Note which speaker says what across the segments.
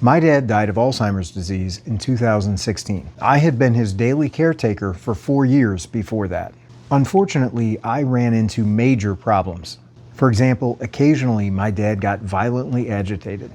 Speaker 1: My dad died of Alzheimer's disease in 2016. I had been his daily caretaker for 4 years before that. Unfortunately, I ran into major problems. For example, occasionally my dad got violently agitated.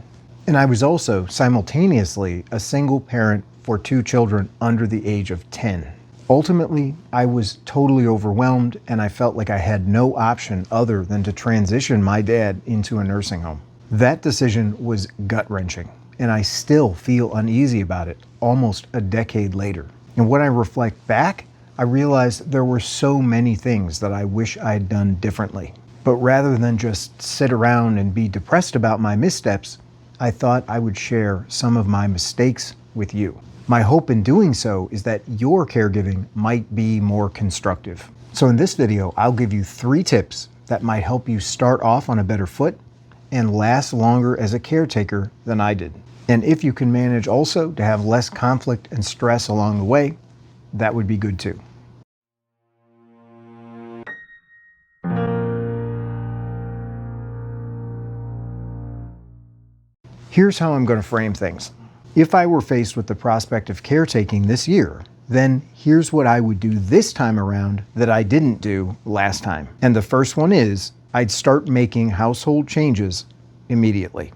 Speaker 1: And I was also simultaneously a single parent for 2 children under the age of 10. Ultimately, I was totally overwhelmed and I felt like I had no option other than to transition my dad into a nursing home. That decision was gut-wrenching, and I still feel uneasy about it almost a decade later. And when I reflect back, I realized there were so many things that I wish I had done differently. But rather than just sit around and be depressed about my missteps, I thought I would share some of my mistakes with you. My hope in doing so is that your caregiving might be more constructive. So in this video, I'll give you 3 tips that might help you start off on a better foot and last longer as a caretaker than I did. And if you can manage also to have less conflict and stress along the way, that would be good too. Here's how I'm going to frame things. If I were faced with the prospect of caretaking this year, then here's what I would do this time around that I didn't do last time. And the first one is, I'd start making household changes immediately.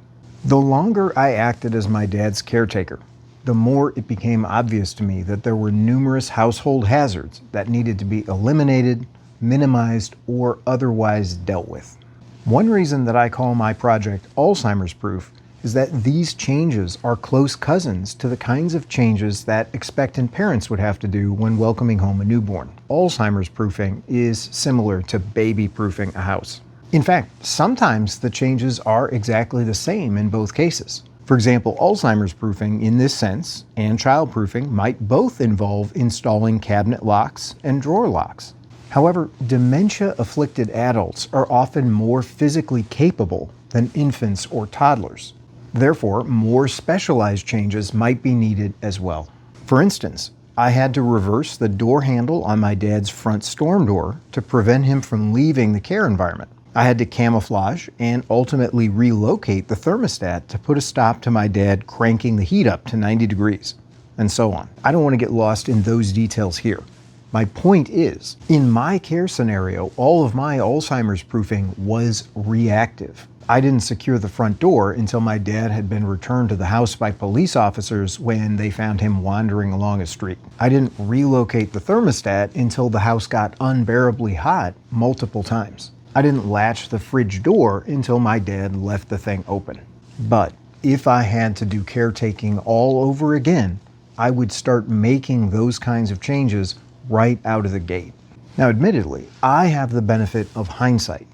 Speaker 1: The longer I acted as my dad's caretaker, the more it became obvious to me that there were numerous household hazards that needed to be eliminated, minimized, or otherwise dealt with. One reason that I call my project Alzheimer's Proof is that these changes are close cousins to the kinds of changes that expectant parents would have to do when welcoming home a newborn. Alzheimer's proofing is similar to baby proofing a house. In fact, sometimes the changes are exactly the same in both cases. For example, Alzheimer's proofing in this sense and child proofing might both involve installing cabinet locks and drawer locks. However, dementia-afflicted adults are often more physically capable than infants or toddlers. Therefore, more specialized changes might be needed as well. For instance, I had to reverse the door handle on my dad's front storm door to prevent him from leaving the care environment. I had to camouflage and ultimately relocate the thermostat to put a stop to my dad cranking the heat up to 90 degrees, and so on. I don't want to get lost in those details here. My point is, in my care scenario, all of my Alzheimer's proofing was reactive. I didn't secure the front door until my dad had been returned to the house by police officers when they found him wandering along a street. I didn't relocate the thermostat until the house got unbearably hot multiple times. I didn't latch the fridge door until my dad left the thing open. But if I had to do caretaking all over again, I would start making those kinds of changes right out of the gate. Now, admittedly, I have the benefit of hindsight,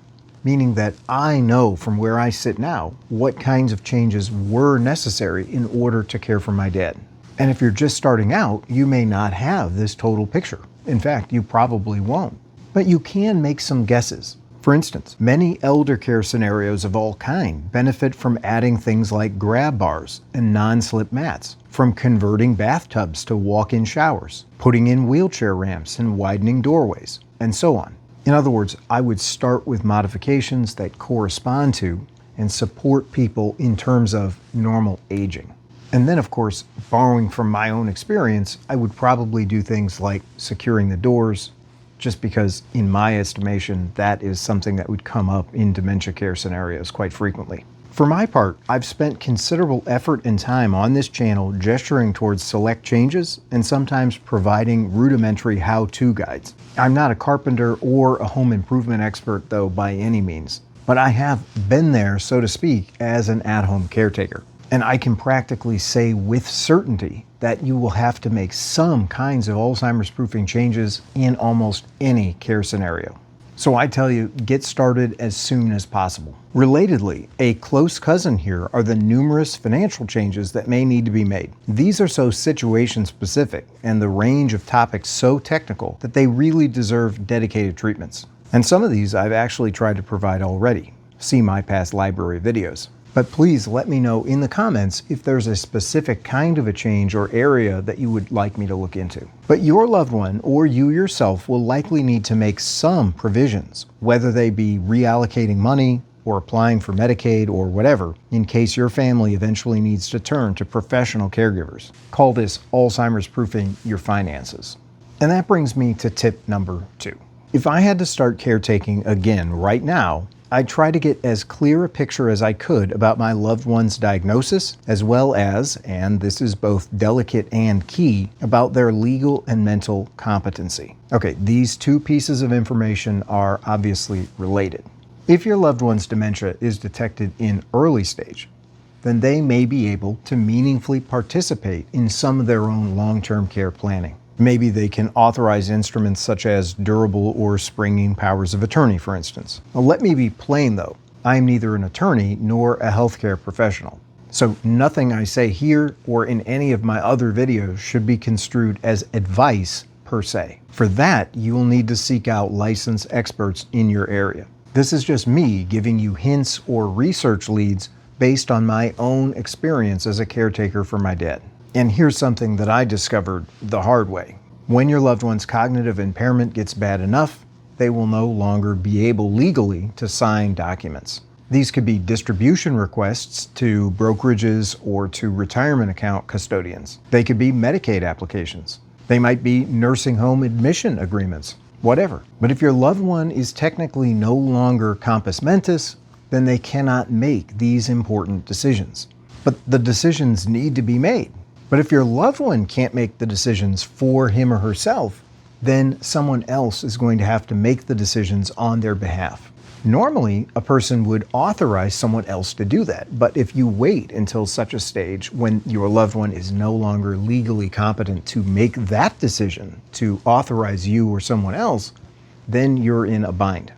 Speaker 1: meaning that I know from where I sit now what kinds of changes were necessary in order to care for my dad. And if you're just starting out, you may not have this total picture. In fact, you probably won't. But you can make some guesses. For instance, many elder care scenarios of all kind benefit from adding things like grab bars and non-slip mats, from converting bathtubs to walk-in showers, putting in wheelchair ramps and widening doorways, and so on. In other words, I would start with modifications that correspond to and support people in terms of normal aging. And then, of course, borrowing from my own experience, I would probably do things like securing the doors, just because, in my estimation, that is something that would come up in dementia care scenarios quite frequently. For my part, I've spent considerable effort and time on this channel gesturing towards select changes and sometimes providing rudimentary how-to guides. I'm not a carpenter or a home improvement expert, though, by any means, but I have been there, so to speak, as an at-home caretaker. And I can practically say with certainty that you will have to make some kinds of Alzheimer's proofing changes in almost any care scenario. So I tell you, get started as soon as possible. Relatedly, a close cousin here are the numerous financial changes that may need to be made. These are so situation specific and the range of topics so technical that they really deserve dedicated treatments. And some of these I've actually tried to provide already. See my past library videos. But please let me know in the comments if there's a specific kind of a change or area that you would like me to look into. But your loved one or you yourself will likely need to make some provisions, whether they be reallocating money or applying for Medicaid or whatever, in case your family eventually needs to turn to professional caregivers. Call this Alzheimer's proofing your finances. And that brings me to tip number 2. If I had to start caretaking again right now, I'd try to get as clear a picture as I could about my loved one's diagnosis, as well as, and this is both delicate and key, about their legal and mental competency. Okay, these two pieces of information are obviously related. If your loved one's dementia is detected in early stage, then they may be able to meaningfully participate in some of their own long-term care planning. Maybe they can authorize instruments such as durable or springing powers of attorney, for instance. Now, let me be plain though, I am neither an attorney nor a healthcare professional. So nothing I say here or in any of my other videos should be construed as advice per se. For that, you will need to seek out licensed experts in your area. This is just me giving you hints or research leads based on my own experience as a caretaker for my dad. And here's something that I discovered the hard way. When your loved one's cognitive impairment gets bad enough, they will no longer be able legally to sign documents. These could be distribution requests to brokerages or to retirement account custodians. They could be Medicaid applications. They might be nursing home admission agreements, whatever. But if your loved one is technically no longer compos mentis, then they cannot make these important decisions. But the decisions need to be made. But if your loved one can't make the decisions for him or herself, then someone else is going to have to make the decisions on their behalf. Normally, a person would authorize someone else to do that, but if you wait until such a stage when your loved one is no longer legally competent to make that decision to authorize you or someone else, then you're in a bind.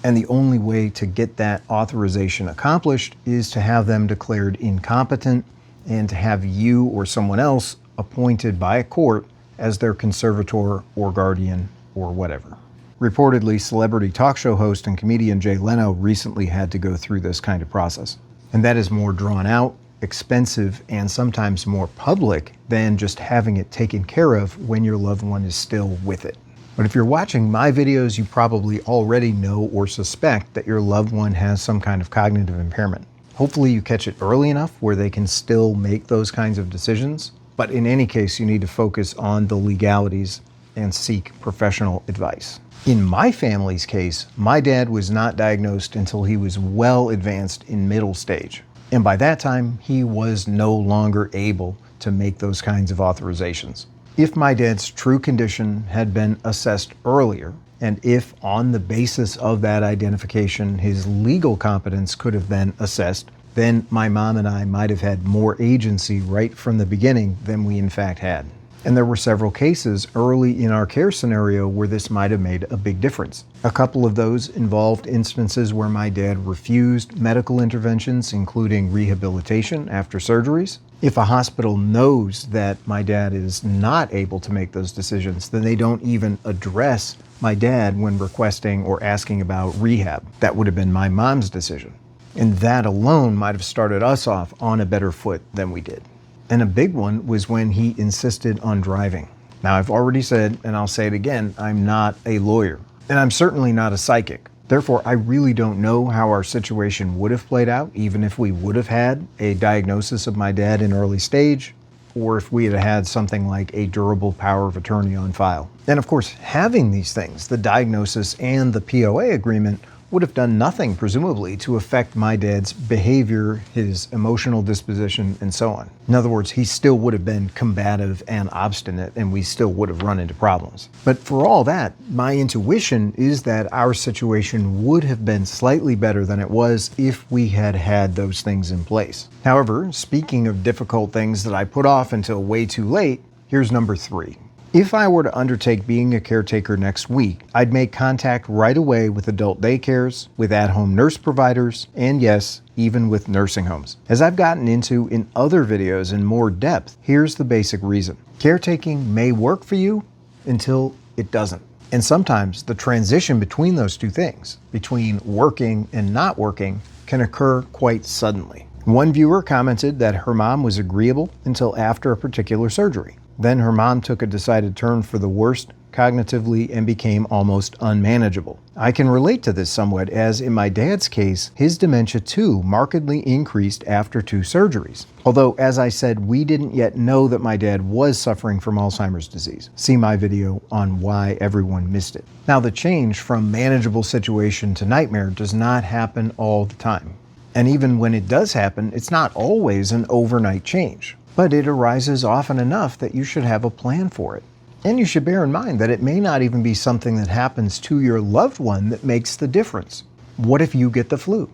Speaker 1: And the only way to get that authorization accomplished is to have them declared incompetent and to have you or someone else appointed by a court as their conservator or guardian or whatever. Reportedly, celebrity talk show host and comedian Jay Leno recently had to go through this kind of process. And that is more drawn out, expensive, and sometimes more public than just having it taken care of when your loved one is still with it. But if you're watching my videos, you probably already know or suspect that your loved one has some kind of cognitive impairment. Hopefully you catch it early enough where they can still make those kinds of decisions. But in any case, you need to focus on the legalities and seek professional advice. In my family's case, my dad was not diagnosed until he was well advanced in middle stage. And by that time, he was no longer able to make those kinds of authorizations. If my dad's true condition had been assessed earlier, and if on the basis of that identification his legal competence could have been assessed, then my mom and I might have had more agency right from the beginning than we in fact had. And there were several cases early in our care scenario where this might have made a big difference. A couple of those involved instances where my dad refused medical interventions, including rehabilitation after surgeries. If a hospital knows that my dad is not able to make those decisions, then they don't even address my dad when requesting or asking about rehab. That would have been my mom's decision. And that alone might have started us off on a better foot than we did. And a big one was when he insisted on driving. Now, I've already said, and I'll say it again, I'm not a lawyer, and I'm certainly not a psychic. Therefore, I really don't know how our situation would have played out, even if we would have had a diagnosis of my dad in early stage, or if we had had something like a durable power of attorney on file. And of course, having these things, the diagnosis and the POA agreement, would have done nothing, presumably, to affect my dad's behavior, his emotional disposition, and so on. In other words, he still would have been combative and obstinate, and we still would have run into problems. But for all that, my intuition is that our situation would have been slightly better than it was if we had had those things in place. However, speaking of difficult things that I put off until way too late, here's number 3. If I were to undertake being a caretaker next week, I'd make contact right away with adult daycares, with at-home nurse providers, and yes, even with nursing homes. As I've gotten into in other videos in more depth, here's the basic reason. Caretaking may work for you until it doesn't. And sometimes the transition between those two things, between working and not working, can occur quite suddenly. One viewer commented that her mom was agreeable until after a particular surgery. Then her mom took a decided turn for the worst cognitively and became almost unmanageable. I can relate to this somewhat, as in my dad's case, his dementia too markedly increased after 2 surgeries. Although, as I said, we didn't yet know that my dad was suffering from Alzheimer's disease. See my video on why everyone missed it. Now, the change from manageable situation to nightmare does not happen all the time. And even when it does happen, it's not always an overnight change. But it arises often enough that you should have a plan for it. And you should bear in mind that it may not even be something that happens to your loved one that makes the difference. What if you get the flu?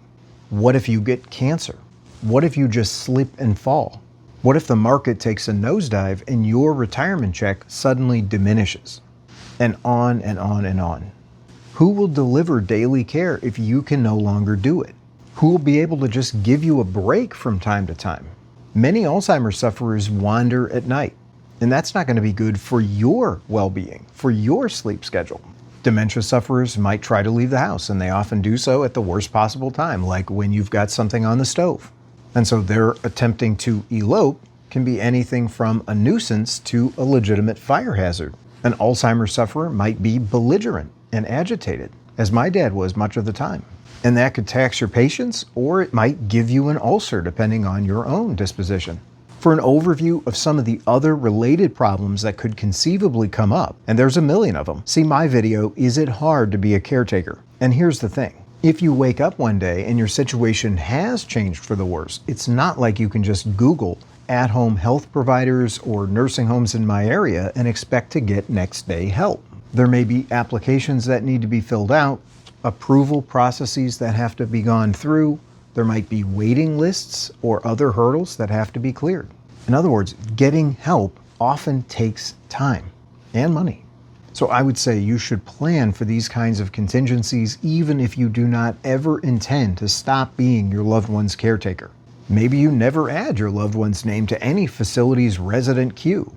Speaker 1: What if you get cancer? What if you just slip and fall? What if the market takes a nosedive and your retirement check suddenly diminishes? And on and on and on. Who will deliver daily care if you can no longer do it? Who will be able to just give you a break from time to time? Many Alzheimer's sufferers wander at night, and that's not going to be good for your well-being, for your sleep schedule. Dementia sufferers might try to leave the house, and they often do so at the worst possible time, like when you've got something on the stove. And so their attempting to elope can be anything from a nuisance to a legitimate fire hazard. An Alzheimer's sufferer might be belligerent and agitated, as my dad was much of the time. And that could tax your patience, or it might give you an ulcer depending on your own disposition. For an overview of some of the other related problems that could conceivably come up, and there's a million of them, see my video, Is It Hard to Be a Caretaker? And here's the thing. If you wake up one day and your situation has changed for the worse, it's not like you can just Google at-home health providers or nursing homes in my area and expect to get next day help. There may be applications that need to be filled out, approval processes that have to be gone through. There might be waiting lists or other hurdles that have to be cleared. In other words, getting help often takes time and money. So I would say you should plan for these kinds of contingencies even if you do not ever intend to stop being your loved one's caretaker. Maybe you never add your loved one's name to any facility's resident queue.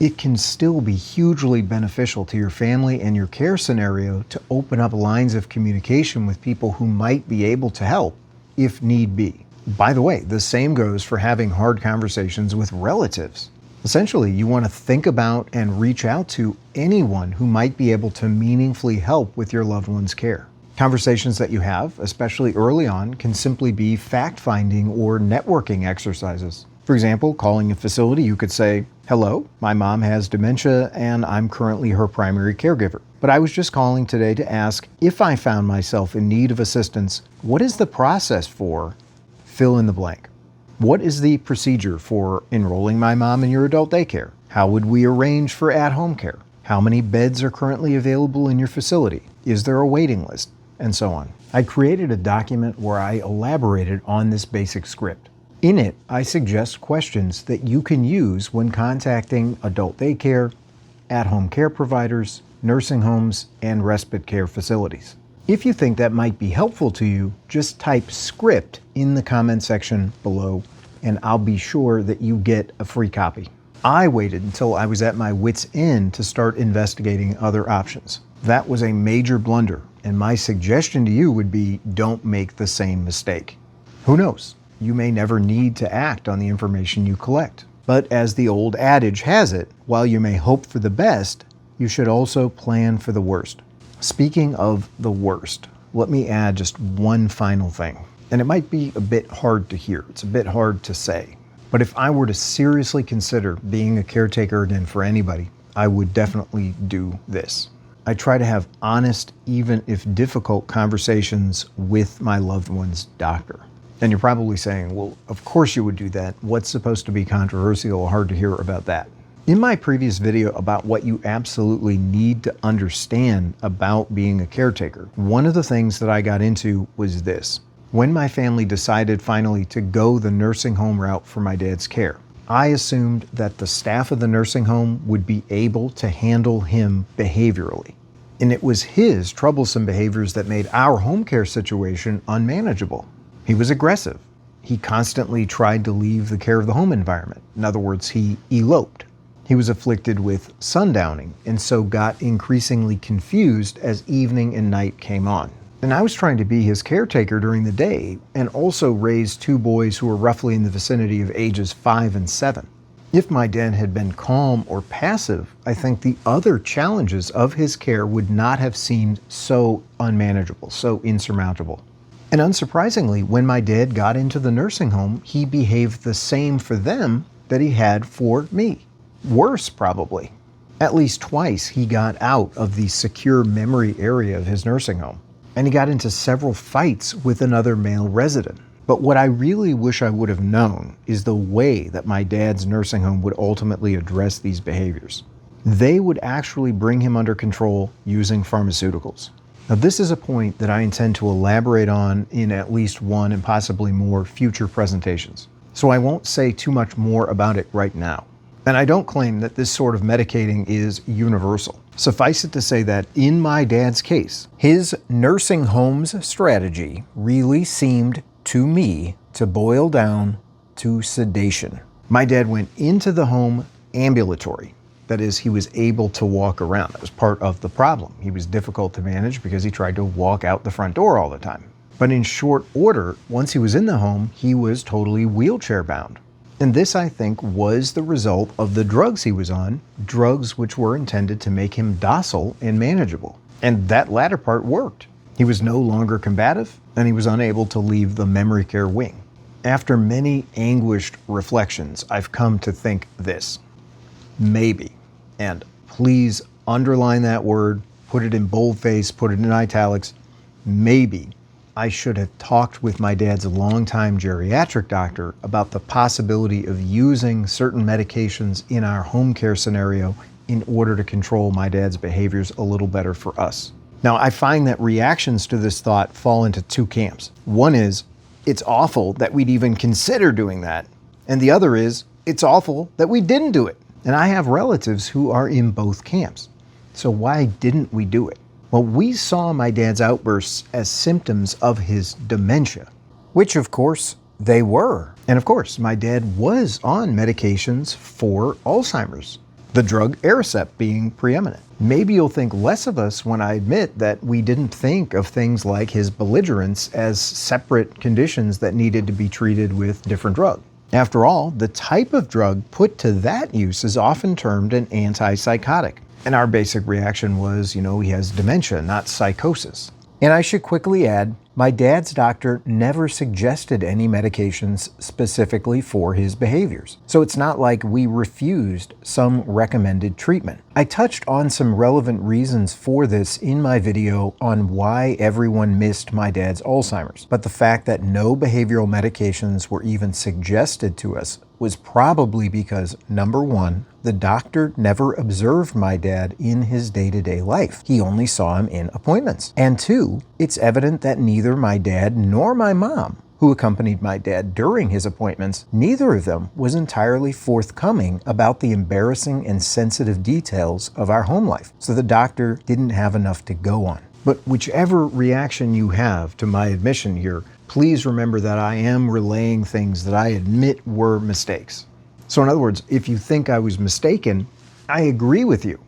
Speaker 1: It can still be hugely beneficial to your family and your care scenario to open up lines of communication with people who might be able to help if need be. By the way, the same goes for having hard conversations with relatives. Essentially, you want to think about and reach out to anyone who might be able to meaningfully help with your loved one's care. Conversations that you have, especially early on, can simply be fact-finding or networking exercises. For example, calling a facility, you could say, "Hello, my mom has dementia and I'm currently her primary caregiver. But I was just calling today to ask if I found myself in need of assistance, what is the process for fill in the blank? What is the procedure for enrolling my mom in your adult daycare? How would we arrange for at-home care? How many beds are currently available in your facility? Is there a waiting list?" And so on. I created a document where I elaborated on this basic script. In it, I suggest questions that you can use when contacting adult daycare, at-home care providers, nursing homes, and respite care facilities. If you think that might be helpful to you, just type script in the comment section below, and I'll be sure that you get a free copy. I waited until I was at my wit's end to start investigating other options. That was a major blunder, and my suggestion to you would be don't make the same mistake. Who knows? You may never need to act on the information you collect. But as the old adage has it, while you may hope for the best, you should also plan for the worst. Speaking of the worst, let me add just one final thing. And it might be a bit hard to hear. It's a bit hard to say. But if I were to seriously consider being a caretaker again for anybody, I would definitely do this. I try to have honest, even if difficult, conversations with my loved one's doctor. And you're probably saying, well, of course you would do that. What's supposed to be controversial or hard to hear about that? In my previous video about what you absolutely need to understand about being a caretaker, one of the things that I got into was this. When my family decided finally to go the nursing home route for my dad's care, I assumed that the staff of the nursing home would be able to handle him behaviorally. And it was his troublesome behaviors that made our home care situation unmanageable. He was aggressive. He constantly tried to leave the care of the home environment. In other words, he eloped. He was afflicted with sundowning and so got increasingly confused as evening and night came on. And I was trying to be his caretaker during the day and also raise 2 boys who were roughly in the vicinity of ages 5 and 7. If my dad had been calm or passive, I think the other challenges of his care would not have seemed so unmanageable, so insurmountable. And unsurprisingly, when my dad got into the nursing home, he behaved the same for them that he had for me. Worse, probably. At least twice he got out of the secure memory area of his nursing home, and he got into several fights with another male resident. But what I really wish I would have known is the way that my dad's nursing home would ultimately address these behaviors. They would actually bring him under control using pharmaceuticals. Now, this is a point that I intend to elaborate on in at least one and possibly more future presentations. So I won't say too much more about it right now. And I don't claim that this sort of medicating is universal. Suffice it to say that in my dad's case, his nursing home's strategy really seemed to me to boil down to sedation. My dad went into the home ambulatory. That is, he was able to walk around. That was part of the problem. He was difficult to manage because he tried to walk out the front door all the time. But in short order, once he was in the home, he was totally wheelchair bound. And this, I think, was the result of the drugs he was on, drugs which were intended to make him docile and manageable. And that latter part worked. He was no longer combative, and he was unable to leave the memory care wing. After many anguished reflections, I've come to think this. Maybe, and please underline that word, put it in boldface, put it in italics, maybe I should have talked with my dad's longtime geriatric doctor about the possibility of using certain medications in our home care scenario in order to control my dad's behaviors a little better for us. Now, I find that reactions to this thought fall into two camps. One is, it's awful that we'd even consider doing that. And the other is, it's awful that we didn't do it. And I have relatives who are in both camps. So why didn't we do it? Well, we saw my dad's outbursts as symptoms of his dementia, which of course they were. And of course, my dad was on medications for Alzheimer's, the drug Aricept being preeminent. Maybe you'll think less of us when I admit that we didn't think of things like his belligerence as separate conditions that needed to be treated with different drugs. After all, the type of drug put to that use is often termed an antipsychotic. And our basic reaction was, he has dementia, not psychosis. And I should quickly add, my dad's doctor never suggested any medications specifically for his behaviors. So it's not like we refused some recommended treatment. I touched on some relevant reasons for this in my video on why everyone missed my dad's Alzheimer's. But the fact that no behavioral medications were even suggested to us was probably because, number one, the doctor never observed my dad in his day-to-day life. He only saw him in appointments. And two, it's evident that neither my dad nor my mom, who accompanied my dad during his appointments, neither of them was entirely forthcoming about the embarrassing and sensitive details of our home life. So the doctor didn't have enough to go on. But whichever reaction you have to my admission here, please remember that I am relaying things that I admit were mistakes. So in other words, if you think I was mistaken, I agree with you.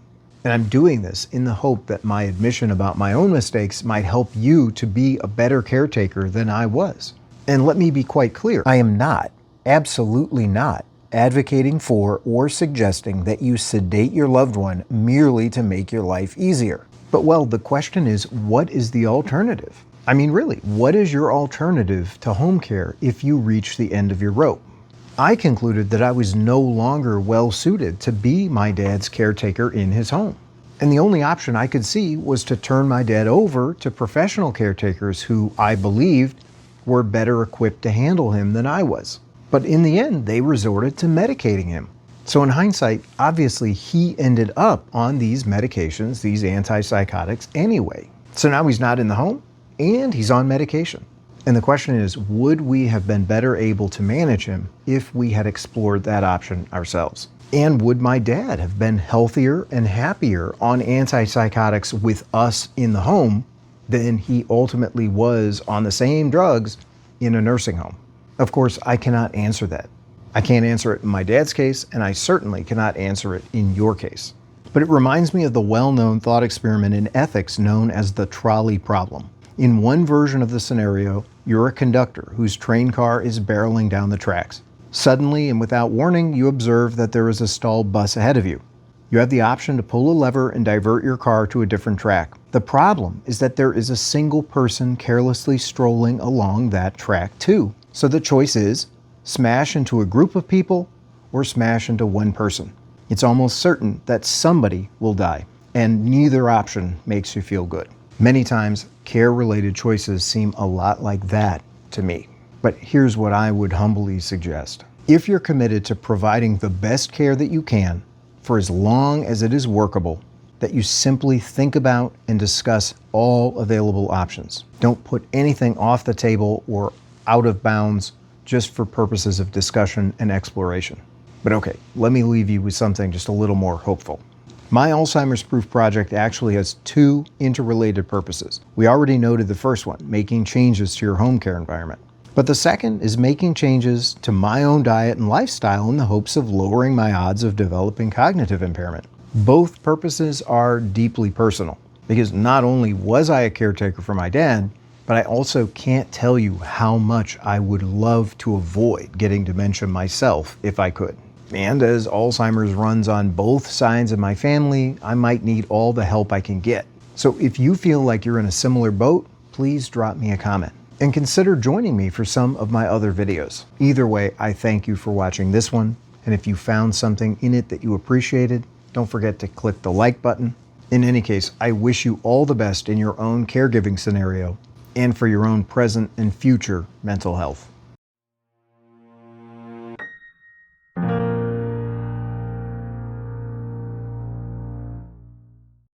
Speaker 1: And I'm doing this in the hope that my admission about my own mistakes might help you to be a better caretaker than I was. And let me be quite clear, I am not, absolutely not, advocating for or suggesting that you sedate your loved one merely to make your life easier. But well, the question is, what is the alternative? I mean, really, what is your alternative to home care if you reach the end of your rope? I concluded that I was no longer well suited to be my dad's caretaker in his home. And the only option I could see was to turn my dad over to professional caretakers who I believed were better equipped to handle him than I was. But in the end, they resorted to medicating him. So in hindsight, obviously he ended up on these medications, these antipsychotics anyway. So now he's not in the home and he's on medication. And the question is, would we have been better able to manage him if we had explored that option ourselves? And would my dad have been healthier and happier on antipsychotics with us in the home than he ultimately was on the same drugs in a nursing home? Of course, I cannot answer that. I can't answer it in my dad's case, and I certainly cannot answer it in your case. But it reminds me of the well-known thought experiment in ethics known as the trolley problem. In one version of the scenario, you're a conductor whose train car is barreling down the tracks. Suddenly and without warning, you observe that there is a stalled bus ahead of you. You have the option to pull a lever and divert your car to a different track. The problem is that there is a single person carelessly strolling along that track too. So the choice is smash into a group of people or smash into one person. It's almost certain that somebody will die, and neither option makes you feel good. Many times, care-related choices seem a lot like that to me. But here's what I would humbly suggest. If you're committed to providing the best care that you can for as long as it is workable, that you simply think about and discuss all available options. Don't put anything off the table or out of bounds just for purposes of discussion and exploration. But okay, let me leave you with something just a little more hopeful. My Alzheimer's Proof project actually has two interrelated purposes. We already noted the first one, making changes to your home care environment. But the second is making changes to my own diet and lifestyle in the hopes of lowering my odds of developing cognitive impairment. Both purposes are deeply personal, because not only was I a caretaker for my dad, but I also can't tell you how much I would love to avoid getting dementia myself if I could. And as Alzheimer's runs on both sides of my family, I might need all the help I can get. So if you feel like you're in a similar boat, please drop me a comment and consider joining me for some of my other videos. Either way, I thank you for watching this one. And if you found something in it that you appreciated, don't forget to click the like button. In any case, I wish you all the best in your own caregiving scenario and for your own present and future mental health.